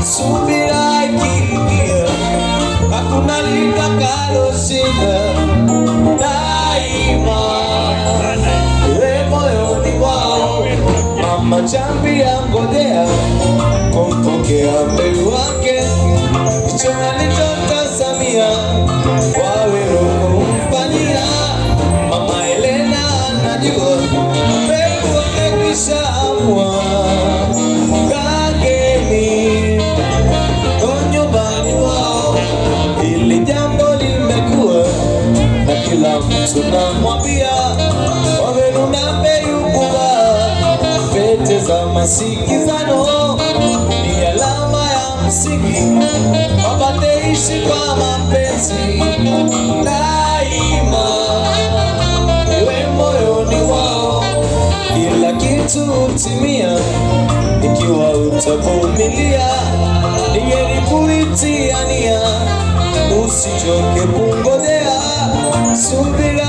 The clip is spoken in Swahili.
subira ikiingia, hakuna litakaloshinda. Daima iwe moyoni mwao, mama chambi angojea kumpokea mbele wake. Hicho nalichotazamia Waweru kumfanyia mama Helena, anajua mbegu amekwisha amua. Kageni nyumbani mwao, hili jambo limekuwa na kila mtu namwambia Waweru na Mbeyukuba. Pete za masikizano ni alama ya msingi, wapate ishi kwa mapenzi daima. Iwe moyoni wao, kila kitu utimia, ikiwa utavumilia. Ningeni kuitiania, usichoke kungojea, subira